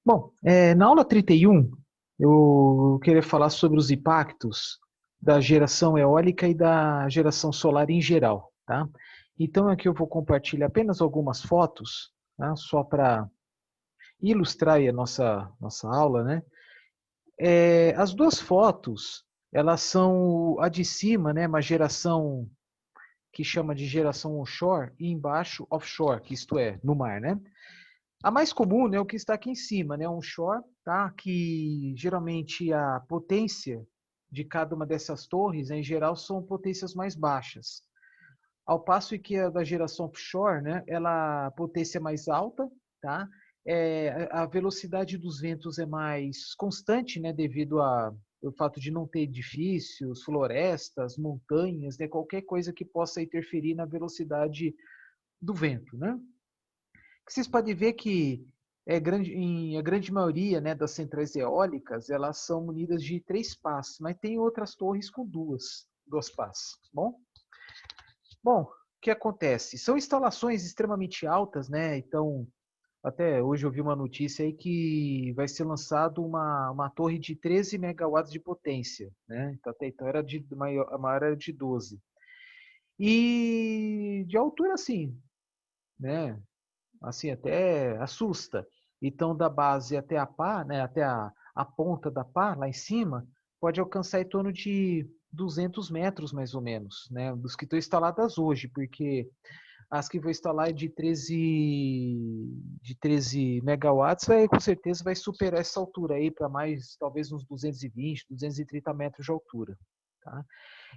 Bom, na aula 31, eu queria falar sobre os impactos da geração eólica e da geração solar em geral, tá? Então, aqui eu vou compartilhar apenas algumas fotos, tá? Só para ilustrar aí a nossa aula, né? As duas fotos, elas são a de cima, né? Uma geração que chama de geração onshore e embaixo offshore, que isto é, no mar, né? A mais comum é o que está aqui em cima, né? Onshore, tá? Que geralmente a potência de cada uma dessas torres, né, em geral, são potências mais baixas. Ao passo que a da geração offshore, né, ela a potência é mais alta, tá? A velocidade dos ventos é mais constante, né, devido ao fato de não ter edifícios, florestas, montanhas, né, qualquer coisa que possa interferir na velocidade do vento, né? Vocês podem ver que a grande maioria, né, das centrais eólicas, elas são munidas de 3 pás, mas tem outras torres com duas pás, tá bom? Bom, o que acontece? São instalações extremamente altas, né? Então, até hoje eu vi uma notícia aí que vai ser lançado uma torre de 13 megawatts de potência, né? Então, até então era a maior era de 12. E de altura, assim, né? Assim, até assusta. Então, da base até a pá, né, até a ponta da pá, lá em cima, pode alcançar em torno de 200 metros, mais ou menos, né, dos que estão instaladas hoje, porque as que vou instalar é de 13 megawatts, com certeza vai superar essa altura aí para mais, talvez uns 220, 230 metros de altura. Tá?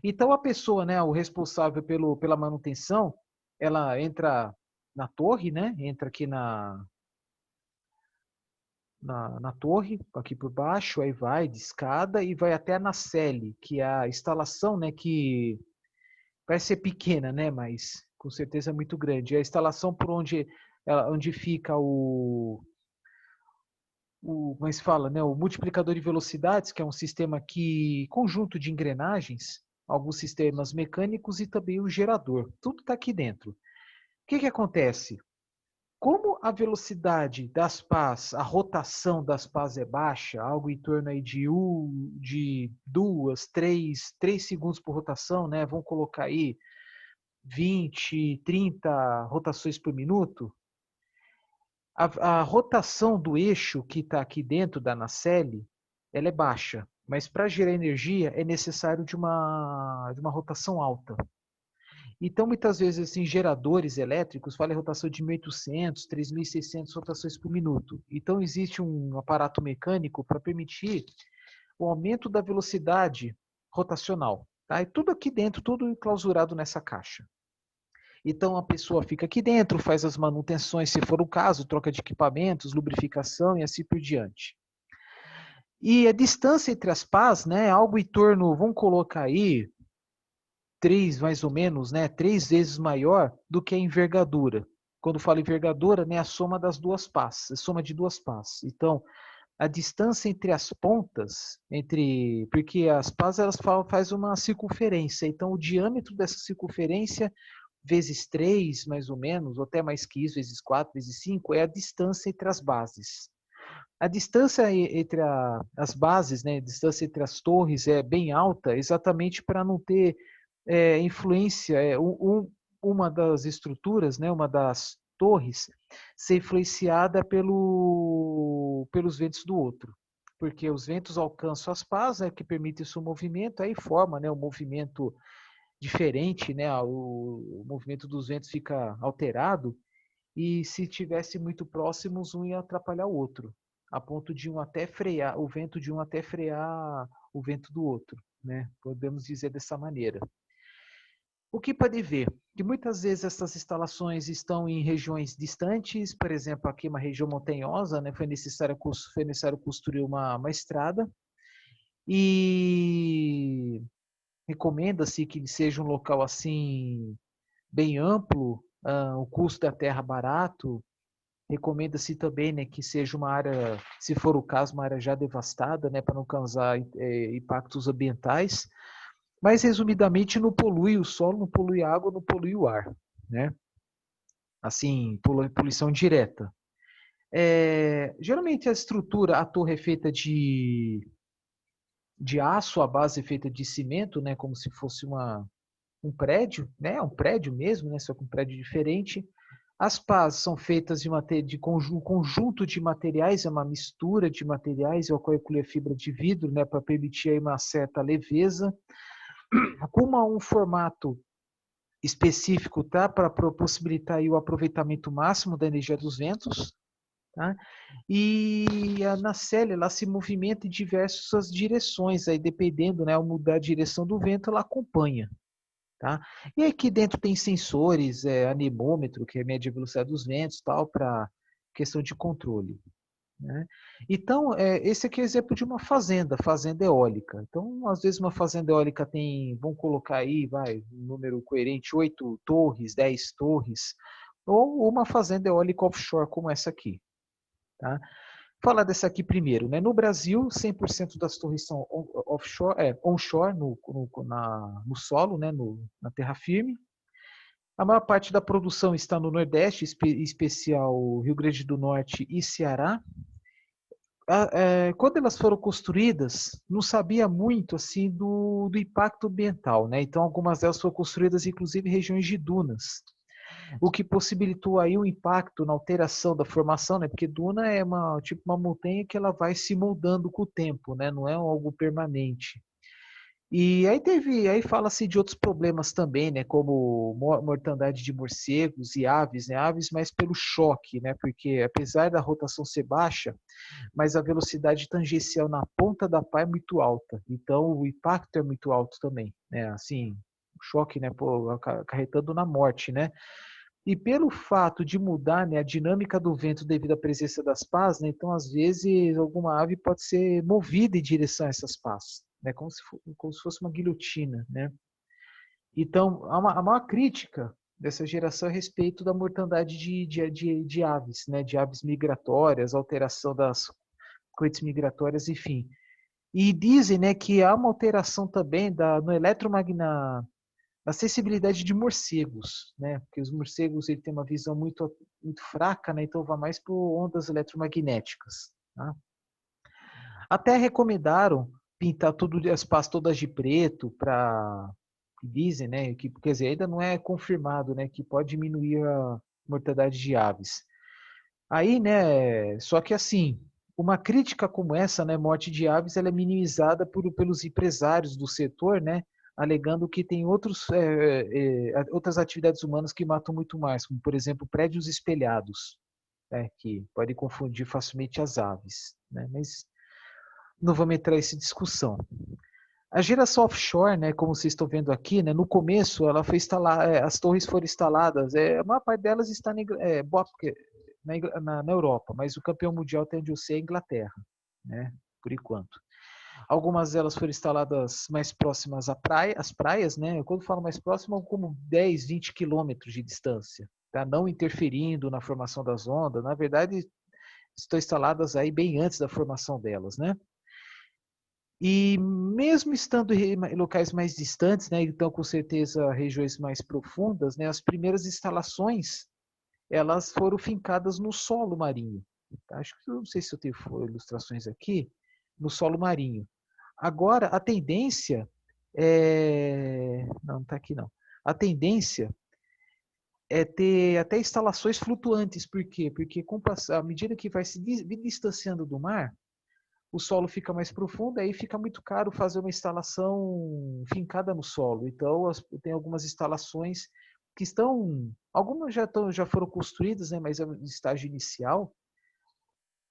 Então, a pessoa, né, o responsável pela manutenção, ela entra na torre, né? Entra aqui na torre, aqui por baixo, aí vai de escada e vai até a nacelle, que é a instalação, né? Que parece ser pequena, né? Mas com certeza é muito grande. É a instalação por onde fica como é que se fala, né? O multiplicador de velocidades, que é um sistema conjunto de engrenagens, alguns sistemas mecânicos e também o gerador. Tudo está aqui dentro. O que acontece? Como a velocidade das pás, a rotação das pás é baixa, algo em torno aí de 3 segundos por rotação, né? Vamos colocar aí 20, 30 rotações por minuto. A rotação do eixo que está aqui dentro da nacelle, ela é baixa, mas para gerar energia é necessário de uma rotação alta. Então, muitas vezes, assim, geradores elétricos falam em rotação de 1.800, 3.600 rotações por minuto. Então, existe um aparato mecânico para permitir o aumento da velocidade rotacional. Tá? E tudo aqui dentro, tudo enclausurado nessa caixa. Então, a pessoa fica aqui dentro, faz as manutenções, se for o caso, troca de equipamentos, lubrificação e assim por diante. E a distância entre as pás, né, algo em torno, vamos colocar aí, mais ou menos, né, 3 vezes maior do que a envergadura. Quando falo envergadura, né, a soma das duas pás, a soma de duas pás. Então, a distância entre as pontas, porque as pás elas faz uma circunferência, então o diâmetro dessa circunferência vezes 3, mais ou menos, ou até mais que isso, vezes 4, vezes 5, é a distância entre as bases. A distância entre as bases, né, a distância entre as torres é bem alta, exatamente para não ter influência, uma das estruturas, né, uma das torres, ser influenciada pelos ventos do outro. Porque os ventos alcançam as pás, né, que permite o movimento, aí forma, né, um movimento diferente, né, o movimento dos ventos fica alterado, e se tivesse muito próximos, um ia atrapalhar o outro, a ponto de o vento de um até frear o vento do outro, né? Podemos dizer dessa maneira. O que pode ver? Que muitas vezes essas instalações estão em regiões distantes, por exemplo, aqui uma região montanhosa, né? Foi necessário construir uma estrada e recomenda-se que seja um local assim bem amplo, o custo da terra barato. Recomenda-se também, né, que seja uma área, se for o caso, uma área já devastada, né, para não causar impactos ambientais. Mas, resumidamente, não polui o solo, não polui a água, não polui o ar, né? Assim, poluição direta. geralmente a estrutura, a torre é feita de aço, a base é feita de cimento, né, como se fosse um prédio, né, um prédio mesmo, né, só que um prédio diferente. As pás são feitas de conjunto de materiais, é uma mistura de materiais, eu calculei a fibra de vidro, né, para permitir aí uma certa leveza, com um formato específico, tá, para possibilitar aí o aproveitamento máximo da energia dos ventos, tá? E a nacelle ela se movimenta em diversas direções, aí dependendo, né, ao mudar a direção do vento, ela acompanha. Tá? E aqui dentro tem sensores, anemômetro, que mede a velocidade dos ventos, tal, para questão de controle. Né? Então, esse aqui é exemplo de uma fazenda eólica. Então, às vezes uma fazenda eólica tem, vamos colocar aí, vai, um número coerente, 8 torres, 10 torres, ou uma fazenda eólica offshore como essa aqui. Tá? Falar dessa aqui primeiro, né? No Brasil, 100% das torres são onshore, no solo, né? Na terra firme. A maior parte da produção está no Nordeste, em especial Rio Grande do Norte e Ceará. Quando elas foram construídas, não sabia muito assim do impacto ambiental, né? Então, algumas delas foram construídas, inclusive, em regiões de dunas, o que possibilitou aí um impacto na alteração da formação, né? Porque duna é tipo uma montanha que ela vai se moldando com o tempo, né? Não é algo permanente. E aí fala-se de outros problemas também, né? Como mortandade de morcegos e aves, né? Aves mais pelo choque, né? Porque apesar da rotação ser baixa, mas a velocidade tangencial na ponta da pá é muito alta. Então o impacto é muito alto também, né? Assim, o choque, né? Pô, acarretando na morte, né? E pelo fato de mudar, né, a dinâmica do vento devido à presença das pás, né, então às vezes alguma ave pode ser movida em direção a essas pás, né, como se fosse uma guilhotina, né? Então, a maior crítica dessa geração é a respeito da mortandade de aves, né, de aves migratórias, alteração das correntes migratórias, enfim. E dizem, né, que há uma alteração também no eletromagnetismo, a sensibilidade de morcegos, né? Porque os morcegos ele tem uma visão muito fraca, né? Então vai mais por ondas eletromagnéticas. Tá? Até recomendaram pintar tudo as pás todas de preto para dizem, né? Que quer dizer ainda não é confirmado, né? Que pode diminuir a mortandade de aves. Aí, né? Só que assim, uma crítica como essa, né? Morte de aves, ela é minimizada pelos empresários do setor, né? Alegando que tem outras atividades humanas que matam muito mais, como por exemplo prédios espelhados, né, que podem confundir facilmente as aves. Né, mas não vamos entrar nessa discussão. A geração offshore, né, como vocês estão vendo aqui, né, no começo ela foi instalada, as torres foram instaladas, a maior parte delas está na Europa, mas o campeão mundial tem onde eu sei é a Inglaterra, né, por enquanto. Algumas delas foram instaladas mais próximas às praias, né? Quando falo mais próximo, como 10, 20 quilômetros de distância, tá? Não interferindo na formação das ondas. Na verdade, estão instaladas aí bem antes da formação delas, né? E mesmo estando em locais mais distantes, né? Então, com certeza, regiões mais profundas, né? As primeiras instalações, elas foram fincadas no solo marinho. Tá? Acho que, não sei se eu tenho ilustrações aqui, no solo marinho. Agora, a tendência não, não está aqui não. A tendência é ter até instalações flutuantes. Por quê? Porque à medida que vai se distanciando do mar, o solo fica mais profundo, aí fica muito caro fazer uma instalação fincada no solo. Então, tem algumas instalações que algumas já foram construídas, né, mas é no estágio inicial.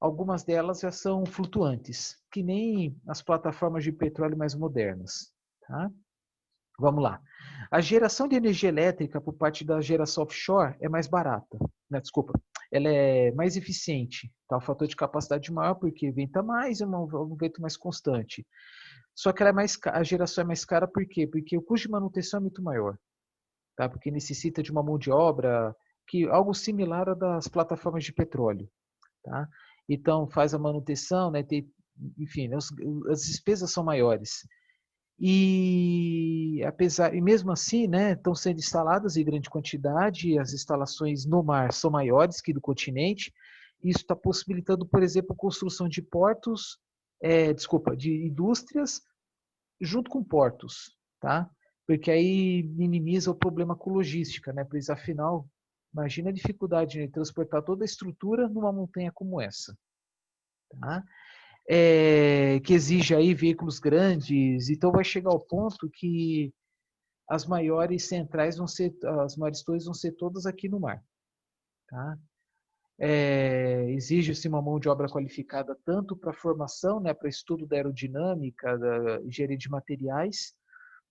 Algumas delas já são flutuantes, que nem as plataformas de petróleo mais modernas. Tá? Vamos lá. A geração de energia elétrica por parte da geração offshore é mais barata. Né? Desculpa, ela é mais eficiente. Tá? O fator de capacidade maior porque venta mais, é um vento mais constante. Só que ela a geração é mais cara por quê? Porque o custo de manutenção é muito maior. Tá? Porque necessita de uma mão de obra algo similar a das plataformas de petróleo. Tá? Então, faz a manutenção, né? Enfim, as despesas são maiores. E mesmo assim, né, estão sendo instaladas em grande quantidade, as instalações no mar são maiores que do continente, Isso está possibilitando, por exemplo, a construção de portos, de indústrias junto com portos, tá? Porque aí minimiza o problema com logística, né? Pois afinal, imagina a dificuldade de transportar toda a estrutura numa montanha como essa, tá? Que exige aí veículos grandes, então vai chegar ao ponto que as maiores centrais vão ser, as maiores torres vão ser todas aqui no mar, tá? Exige-se uma mão de obra qualificada tanto para formação, né, para estudo da aerodinâmica, da engenharia de materiais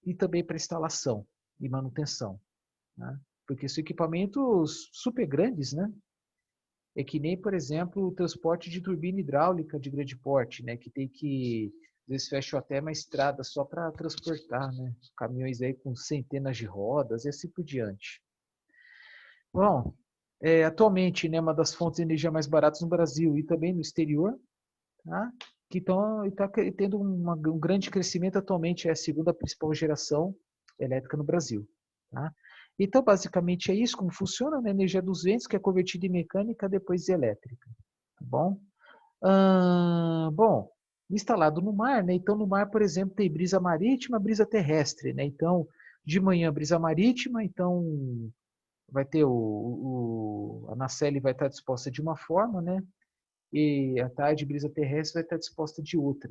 e também para instalação e manutenção, né? Porque são equipamentos super grandes, né? É que nem, por exemplo, o transporte de turbina hidráulica de grande porte, né? Que tem que, às vezes, fecham até uma estrada só para transportar, né? Caminhões aí com centenas de rodas e assim por diante. Bom, atualmente, né, uma das fontes de energia mais baratas no Brasil e também no exterior, tá? Que está tendo um grande crescimento atualmente, é a segunda principal geração elétrica no Brasil. Tá? Então, basicamente é isso, como funciona, né? A energia dos ventos, que é convertida em mecânica, depois em elétrica. Tá bom? Bom, instalado no mar, né? Então, no mar, por exemplo, tem brisa marítima, brisa terrestre, né? Então, de manhã, brisa marítima, então vai ter a nacelle vai estar disposta de uma forma, né? E à tarde, brisa terrestre vai estar disposta de outra,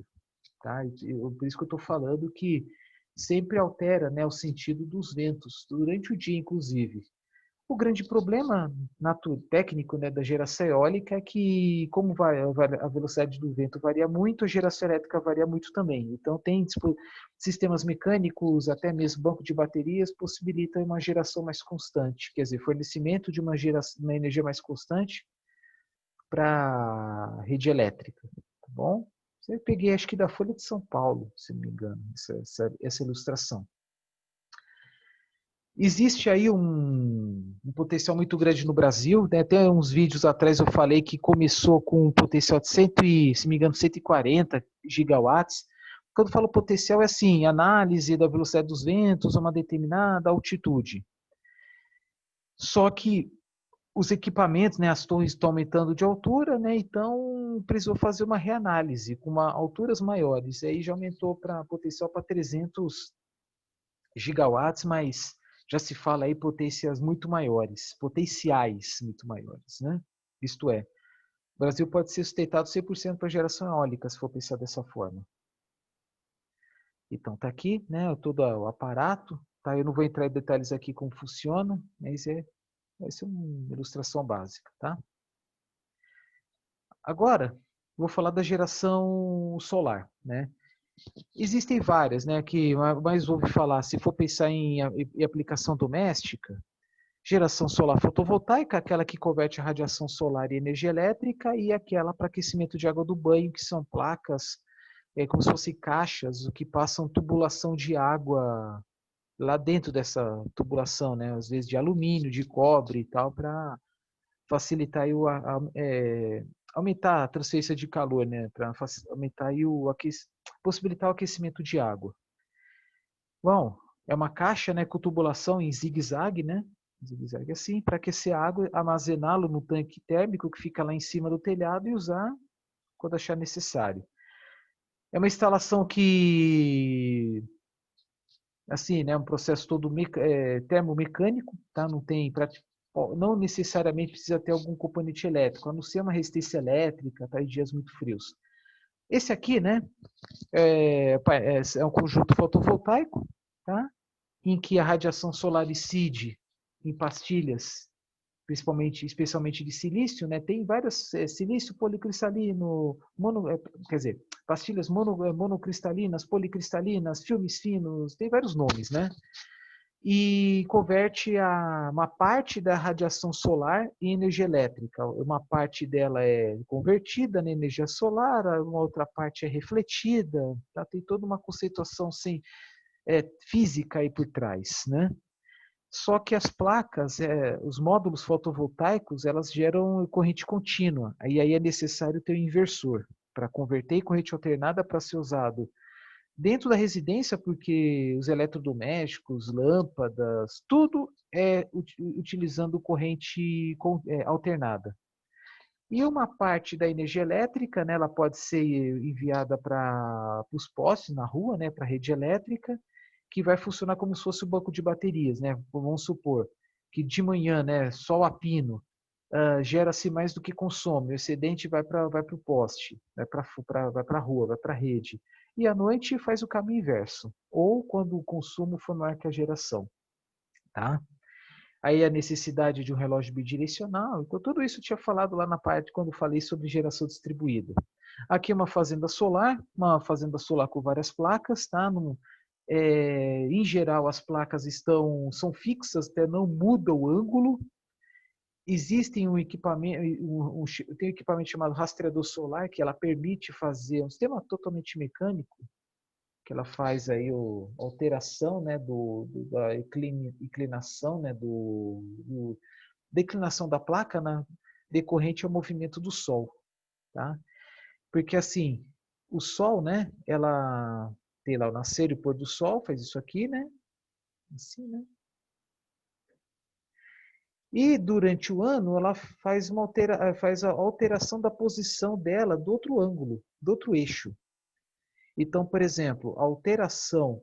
tá? Por isso que eu estou falando que sempre altera, né, o sentido dos ventos, durante o dia, inclusive. O grande problema técnico, né, da geração eólica é que, como a velocidade do vento varia muito, a geração elétrica varia muito também. Então, tem sistemas mecânicos, até mesmo banco de baterias, possibilitam uma geração mais constante, quer dizer, fornecimento de uma energia mais constante para a rede elétrica, tá bom? Eu peguei, acho que da Folha de São Paulo, se não me engano, essa ilustração. Existe aí um potencial muito grande no Brasil, né? Até uns vídeos atrás eu falei que começou com um potencial de 100, se não me engano, 140 gigawatts. Quando eu falo potencial, é assim, análise da velocidade dos ventos a uma determinada altitude. Só que os equipamentos, né, as torres estão aumentando de altura, né? Então precisou fazer uma reanálise com alturas maiores. E aí já aumentou para potencial para 300 gigawatts, mas já se fala aí potenciais muito maiores, né? Isto é, o Brasil pode ser sustentado 100% para geração eólica, se for pensar dessa forma. Então tá aqui, né, todo o aparato, tá? Eu não vou entrar em detalhes aqui como funciona, mas vai ser uma ilustração básica, tá? Agora, vou falar da geração solar, né? Existem várias, né, que mais ouvi falar, se for pensar em aplicação doméstica, geração solar fotovoltaica, aquela que converte a radiação solar em energia elétrica, e aquela para aquecimento de água do banho, que são placas, como se fossem caixas, o que passam tubulação de água lá dentro dessa tubulação, né? Às vezes de alumínio, de cobre e tal, para facilitar aí aumentar a transferência de calor, né? Para aumentar aí possibilitar o aquecimento de água. Bom, é uma caixa, né, com tubulação em zigue-zague, né? Zigue-zague assim, para aquecer a água, armazená-lo no tanque térmico que fica lá em cima do telhado e usar quando achar necessário. É uma instalação que, assim, né, um processo todo termomecânico, tá? Não necessariamente precisa ter algum componente elétrico, a não ser uma resistência elétrica, tá? Em dias muito frios. Esse aqui, né, é um conjunto fotovoltaico, tá? Em que a radiação solar incide em pastilhas, especialmente de silício, né? Tem vários silício policristalino, quer dizer, pastilhas monocristalinas, policristalinas, filmes finos, tem vários nomes, né? E converte uma parte da radiação solar em energia elétrica. Uma parte dela é convertida na energia solar, uma outra parte é refletida. Tá? Tem toda uma conceituação física aí por trás, né? Só que as placas, os módulos fotovoltaicos, elas geram corrente contínua. E aí é necessário ter um inversor para converter em corrente alternada para ser usado dentro da residência, porque os eletrodomésticos, lâmpadas, tudo é utilizando corrente alternada. E uma parte da energia elétrica, né, ela pode ser enviada para os postes na rua, né, para a rede elétrica, que vai funcionar como se fosse o banco de baterias, né? Vamos supor que de manhã, né, sol a pino, gera-se mais do que consome, o excedente vai o poste, vai para a rua, vai para a rede. E à noite faz o caminho inverso, ou quando o consumo for maior que a geração. Tá? Aí a necessidade de um relógio bidirecional. Então, tudo isso eu tinha falado lá na parte quando falei sobre geração distribuída. Aqui é uma fazenda solar com várias placas, tá? Em geral, as placas são fixas, até não muda o ângulo. Existem tem um equipamento chamado rastreador solar, que ela permite fazer um sistema totalmente mecânico, que ela faz aí a alteração, né, da inclinação, né, da inclinação da placa, né, decorrente ao movimento do Sol, tá? Porque assim, o Sol, né, ela tem lá o nascer e o pôr do Sol, faz isso aqui, né? Assim, né? E durante o ano ela faz a alteração da posição dela do outro ângulo, do outro eixo. Então, por exemplo, a alteração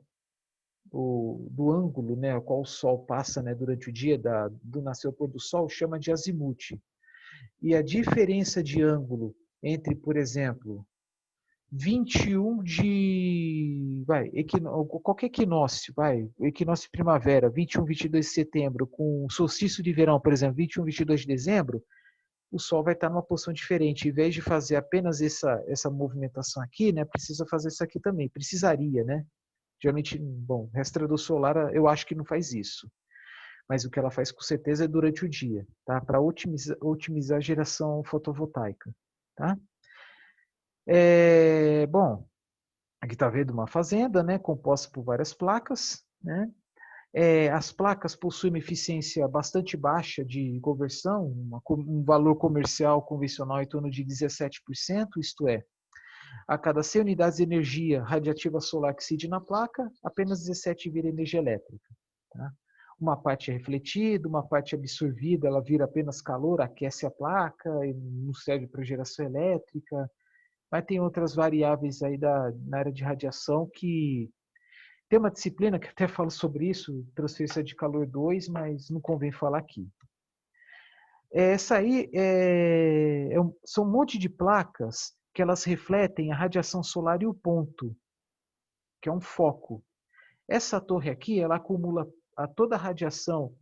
do ângulo, né, ao qual o Sol passa, né, durante o dia, do nascer ao pôr do Sol, chama de azimuth. E a diferença de ângulo entre, por exemplo, 21 qualquer equinócio, o equinócio de primavera, 21, 22 de setembro, com o solstício de verão, por exemplo, 21, 22 de dezembro, o Sol vai estar numa posição diferente. Em vez de fazer apenas essa movimentação aqui, né, precisa fazer isso aqui também. Precisaria, né? Geralmente, bom, rastreador solar eu acho que não faz isso. Mas o que ela faz com certeza é durante o dia, tá? Para otimizar a geração fotovoltaica, tá? Bom, aqui está vendo uma fazenda, né, composta por várias placas, né? As placas possuem uma eficiência bastante baixa de conversão, um valor comercial convencional em torno de 17%, isto é, a cada 100 unidades de energia radiativa solar que incide na placa, apenas 17 vira energia elétrica. Tá? Uma parte é refletida, uma parte é absorvida, ela vira apenas calor, aquece a placa, e não serve para geração elétrica. Mas tem outras variáveis aí na área de radiação que tem uma disciplina que até fala sobre isso, transferência de calor 2, mas não convém falar aqui. Essa aí são um monte de placas que elas refletem a radiação solar e o ponto, que é um foco. Essa torre aqui, ela acumula toda a radiação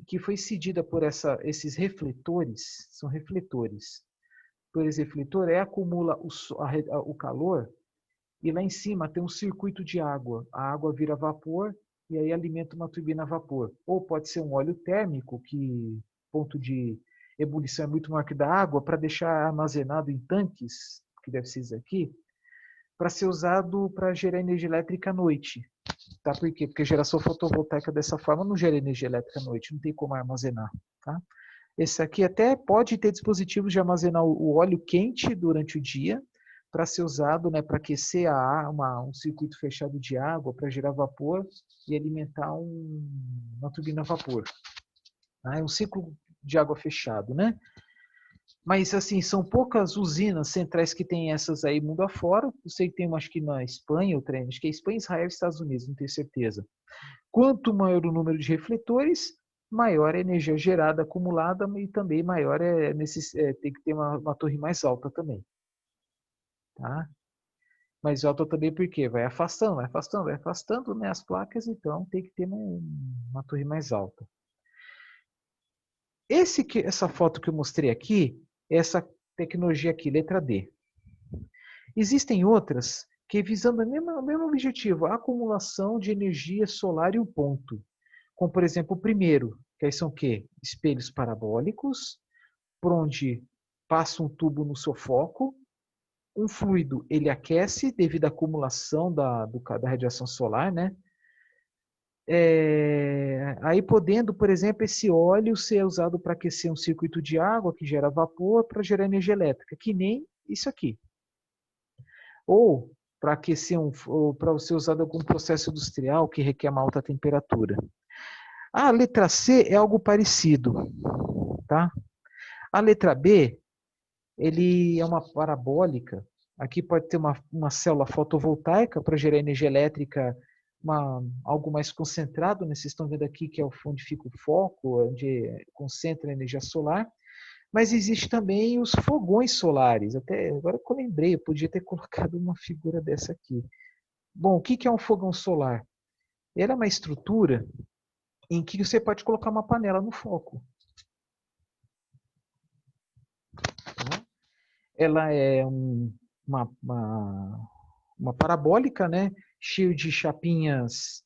que foi cedida por esses refletores, são refletores. Por esse refletor, acumula o calor e lá em cima tem um circuito de água. A água vira vapor e aí alimenta uma turbina a vapor. Ou pode ser um óleo térmico, que ponto de ebulição é muito maior que da água, para deixar armazenado em tanques, que deve ser isso aqui, para ser usado para gerar energia elétrica à noite. Tá? Por quê? Porque a geração fotovoltaica dessa forma não gera energia elétrica à noite, não tem como armazenar. Tá? Esse aqui até pode ter dispositivos de armazenar o óleo quente durante o dia, para ser usado, né, para aquecer um circuito fechado de água, para gerar vapor e alimentar uma turbina a vapor. Tá? É um ciclo de água fechado, né? Mas, assim, são poucas usinas centrais que tem essas aí mundo afora. Eu sei que tem, acho que na Espanha, acho que é Espanha, Israel e Estados Unidos, não tenho certeza. Quanto maior o número de refletores, maior a energia gerada, acumulada, e também maior tem que ter uma torre mais alta também. Tá? Mais alta também porque vai afastando, né, as placas, então tem que ter uma torre mais alta. Essa foto que eu mostrei aqui, essa tecnologia aqui, letra D. Existem outras que visando o mesmo objetivo, a acumulação de energia solar e o ponto. Como, por exemplo, o primeiro, que aí são o quê? Espelhos parabólicos, por onde passa um tubo no seu foco, um fluido ele aquece devido à acumulação da radiação solar, né? Aí podendo, por exemplo, esse óleo ser usado para aquecer um circuito de água que gera vapor para gerar energia elétrica, que nem isso aqui. Ou para aquecer ou para ser usado em algum processo industrial que requer uma alta temperatura. A letra C é algo parecido, tá? A letra B Ele é uma parabólica. Aqui pode ter uma célula fotovoltaica para gerar energia elétrica, algo mais concentrado, né? Vocês estão vendo aqui que é onde fica o foco, onde concentra a energia solar. Mas existe também os fogões solares. Até agora que eu lembrei, eu podia ter colocado uma figura dessa aqui. Bom, o que é um fogão solar? Ele é uma estrutura em que você pode colocar uma panela no foco. Tá? Ela é uma, uma, uma parabólica, né? Cheio de chapinhas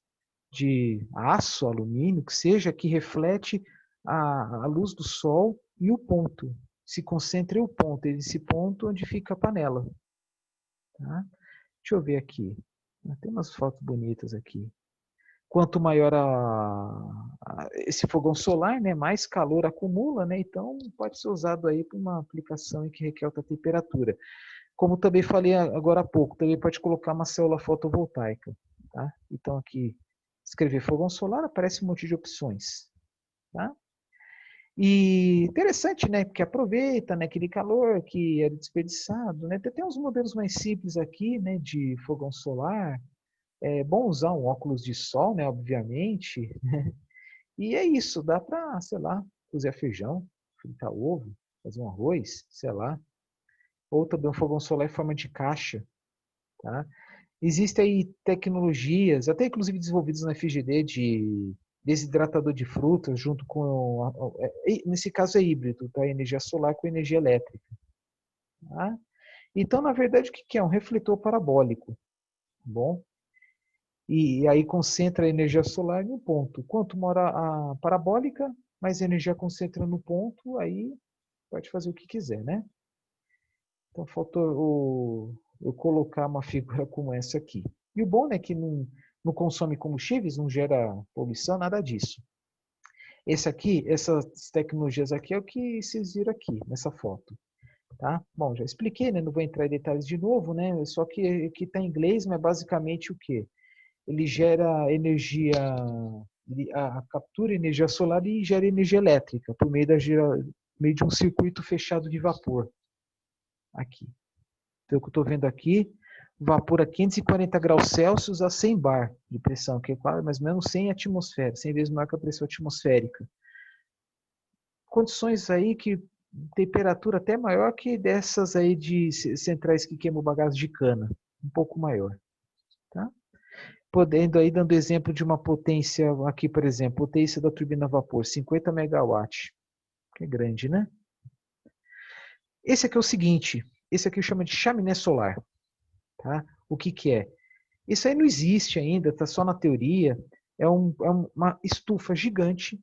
de aço, alumínio, que seja, que reflete a luz do sol e o ponto. Se concentra em o ponto, esse ponto onde fica a panela. Tá? Deixa eu ver aqui. Tem umas fotos bonitas aqui. Quanto maior esse fogão solar, né, mais calor acumula, né, então pode ser usado aí para uma aplicação em que requer alta temperatura. Como também falei agora há pouco, também pode colocar uma célula fotovoltaica. Tá? Então aqui, escrever fogão solar, aparece um monte de opções. Tá? E interessante, né? Porque aproveita, né, aquele calor que é desperdiçado, né? Tem uns modelos mais simples aqui, né, de fogão solar. É bom usar um óculos de sol, né, obviamente. E é isso, dá para, sei lá, cozinhar feijão, fritar ovo, fazer um arroz, sei lá. Ou também um fogão solar em forma de caixa, tá? Existem aí tecnologias, até inclusive desenvolvidas na FGD, de desidratador de frutas, junto com. Nesse caso é híbrido, tá? Energia solar com energia elétrica. Tá? Então, na verdade, o que é? Um refletor parabólico. Bom, e aí concentra a energia solar em um ponto. Quanto maior a parabólica, mais energia concentra no ponto, aí pode fazer o que quiser, né? Então faltou eu colocar uma figura como essa aqui. E o bom é que não consome combustíveis, não gera poluição, nada disso. Esse aqui, essas tecnologias aqui é o que vocês viram aqui nessa foto. Tá? Bom, já expliquei, né? Não vou entrar em detalhes de novo, né? Só que aqui está em inglês, mas basicamente o quê? Ele gera energia, captura energia solar e gera energia elétrica por meio de um circuito fechado de vapor. Aqui. Então, o que eu estou vendo aqui, vapor a 540 graus Celsius a 100 bar de pressão, que é quase mais ou menos 100 atmosferas, 100 vezes maior que a pressão atmosférica. Condições aí que temperatura até maior que dessas aí de centrais que queimam bagaço de cana, um pouco maior. Tá? Podendo aí, dando exemplo de uma potência, aqui por exemplo, potência da turbina a vapor, 50 megawatts, que é grande, né? Esse aqui é o seguinte, esse aqui chama de chaminé solar. Tá? O que que é? Isso aí não existe ainda, está só na teoria. É uma estufa gigante,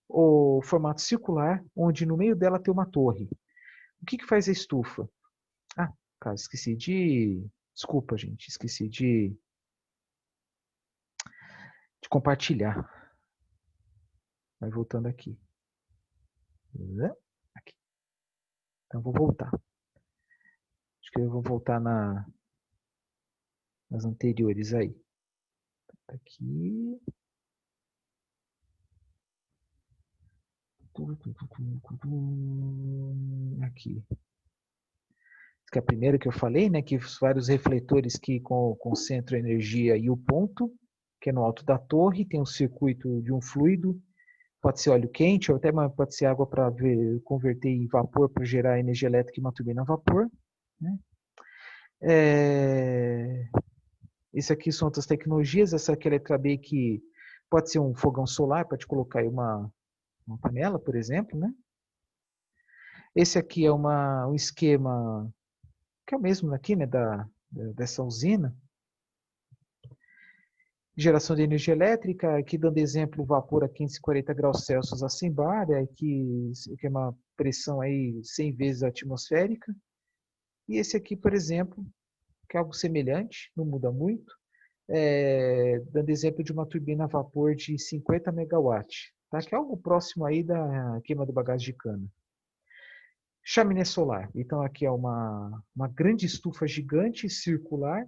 o formato circular, onde no meio dela tem uma torre. O que que faz a estufa? Ah, cara, esqueci de... Desculpa, gente, esqueci de compartilhar. Vai voltando aqui. Aqui. Então, vou voltar. Acho que eu vou voltar nas anteriores aí. Aqui. Aqui. Que é a primeira que eu falei, né, que os vários refletores que concentram energia e o ponto, que é no alto da torre, tem um circuito de um fluido, pode ser óleo quente, ou até pode ser água para converter em vapor para gerar energia elétrica e uma turbina a vapor. Né? Esse aqui são outras tecnologias, essa aqui é a letra B que pode ser um fogão solar, pode colocar aí uma panela, por exemplo. Né? Esse aqui é um esquema que é o mesmo aqui, né, dessa usina. Geração de energia elétrica, aqui dando exemplo, vapor a 540 graus Celsius a 100 bar, que é uma pressão aí 100 vezes a atmosférica. E esse aqui, por exemplo, que é algo semelhante, não muda muito, dando exemplo de uma turbina a vapor de 50 megawatts, tá? Que é algo próximo aí da queima do bagaço de cana. Chaminé solar. Então aqui é uma grande estufa gigante circular.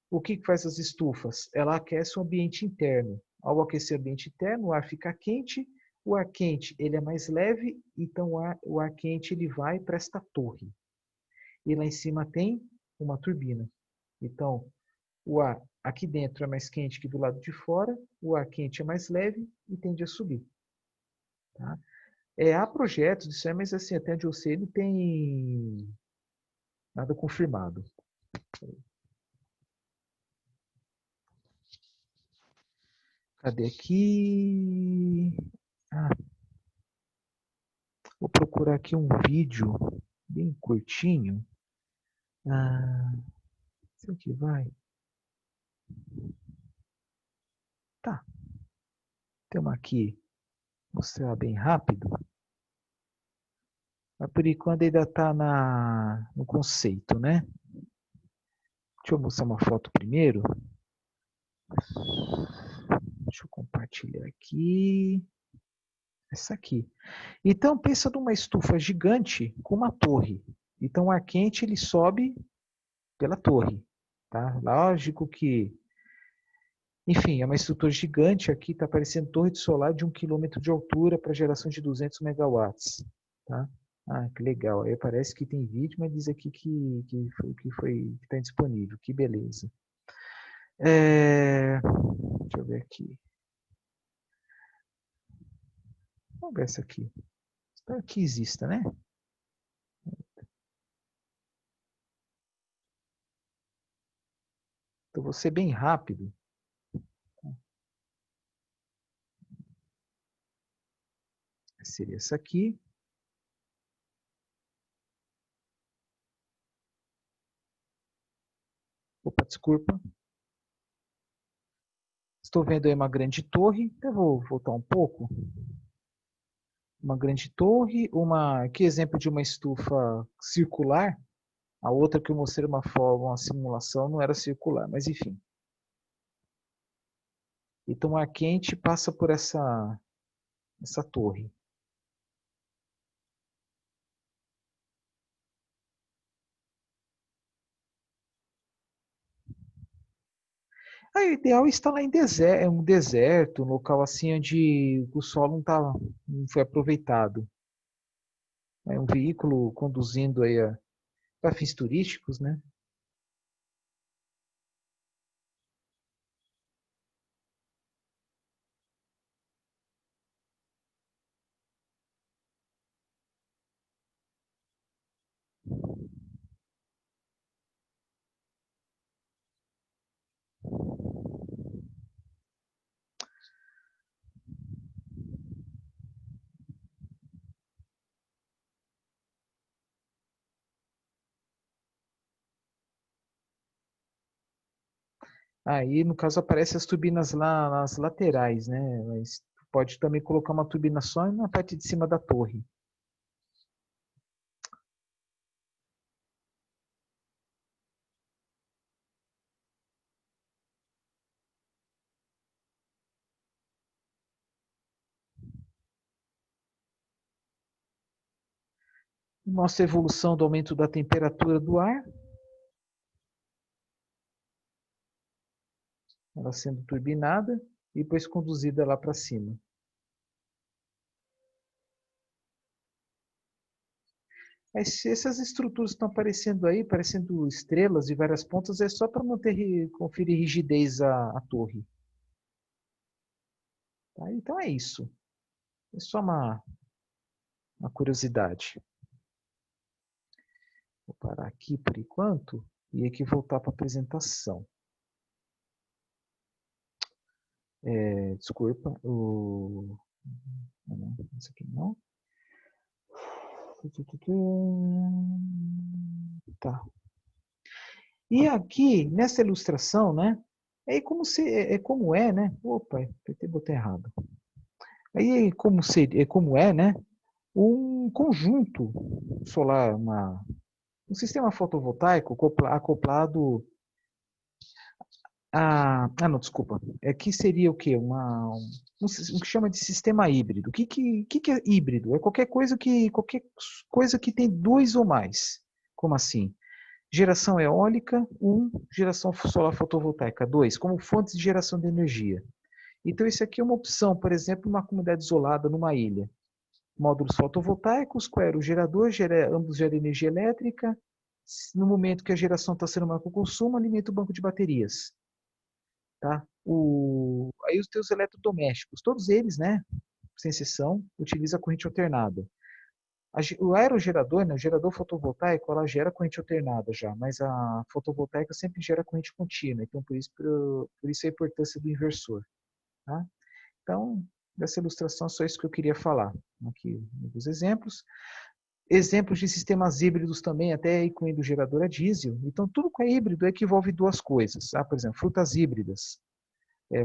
O que faz as estufas? Ela aquece o ambiente interno. Ao aquecer o ambiente interno, o ar fica quente, O ar quente ele é mais leve, então o ar quente ele vai para esta torre. E lá em cima tem uma turbina. Então, o ar aqui dentro é mais quente que do lado de fora, o ar quente é mais leve e tende a subir. Tá? Há projetos disso aí, mas assim, até onde eu sei, não tem nada confirmado. Cadê aqui? Ah, vou procurar aqui um vídeo bem curtinho. Isso aqui vai. Tá, temos aqui, mostrar bem rápido. Mas por enquanto ainda está no conceito, né? Deixa eu mostrar uma foto primeiro. Deixa eu compartilhar aqui. Essa aqui. Então, pensa numa estufa gigante com uma torre. Então, o ar quente ele sobe pela torre. Tá? Lógico que, enfim, é uma estrutura gigante. Aqui está aparecendo torre de solar de 1 quilômetro de altura para geração de 200 megawatts. Tá? Ah, que legal. Aí parece que tem vídeo, mas diz aqui que está disponível. Que beleza. Deixa eu ver aqui. Vamos ver essa aqui. Espero que exista, né? Então, vou ser bem rápido. Seria essa aqui. Opa, desculpa. Estou vendo aí uma grande torre. Eu vou voltar um pouco. Uma grande torre, que exemplo de uma estufa circular. A outra que eu mostrei uma simulação não era circular, mas enfim. Então o ar quente passa por essa torre. Aí, o ideal é instalar em um deserto, um local assim onde o solo não foi aproveitado. É um veículo conduzindo aí para fins turísticos, né? Aí, no caso, aparecem as turbinas lá nas laterais, né? Mas pode também colocar uma turbina só na parte de cima da torre. Mostra a evolução do aumento da temperatura do ar, ela sendo turbinada e depois conduzida lá para cima. Essas estruturas estão aparecendo aí, parecendo estrelas de várias pontas, é só para conferir rigidez à torre. Tá? Então é isso. É só uma curiosidade. Vou parar aqui por enquanto e aqui voltar para a apresentação. Desculpa, não, isso aqui não. Tá. E aqui, nessa ilustração, né? Como é, né? Opa, até botei errado. Aí como é, né? Um conjunto solar, um sistema fotovoltaico acoplado não, desculpa. Aqui seria o quê? O que chama de sistema híbrido. O que é híbrido? É qualquer coisa que tem dois ou mais. Como assim? Geração eólica, geração solar fotovoltaica, 2, como fontes de geração de energia. Então, isso aqui é uma opção, por exemplo, numa comunidade isolada, numa ilha. Módulos fotovoltaicos, com aerogerador, ambos geram energia elétrica. No momento que a geração está sendo maior que o consumo, alimenta o banco de baterias. Tá? Aí os teus eletrodomésticos, todos eles, né, sem exceção, utilizam a corrente alternada. O aerogerador, né, o gerador fotovoltaico, ela gera corrente alternada já, mas a fotovoltaica sempre gera corrente contínua. Então, por isso a importância do inversor. Tá? Então, dessa ilustração, só isso que eu queria falar. Aqui, os exemplos. Exemplos de sistemas híbridos também, até incluindo gerador a diesel. Então, tudo que é híbrido é que envolve duas coisas. Por exemplo, frutas híbridas.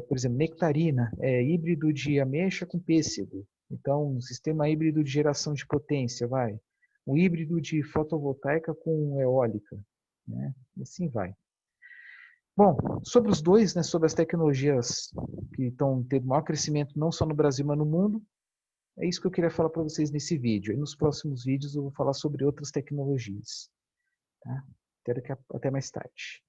Por exemplo, nectarina, é híbrido de ameixa com pêssego. Então, um sistema híbrido de geração de potência, vai. Um híbrido de fotovoltaica com eólica, né? E assim vai. Bom, sobre os dois, né, sobre as tecnologias que estão tendo maior crescimento não só no Brasil, mas no mundo, é isso que eu queria falar para vocês nesse vídeo. E nos próximos vídeos eu vou falar sobre outras tecnologias. Tá? Até mais tarde.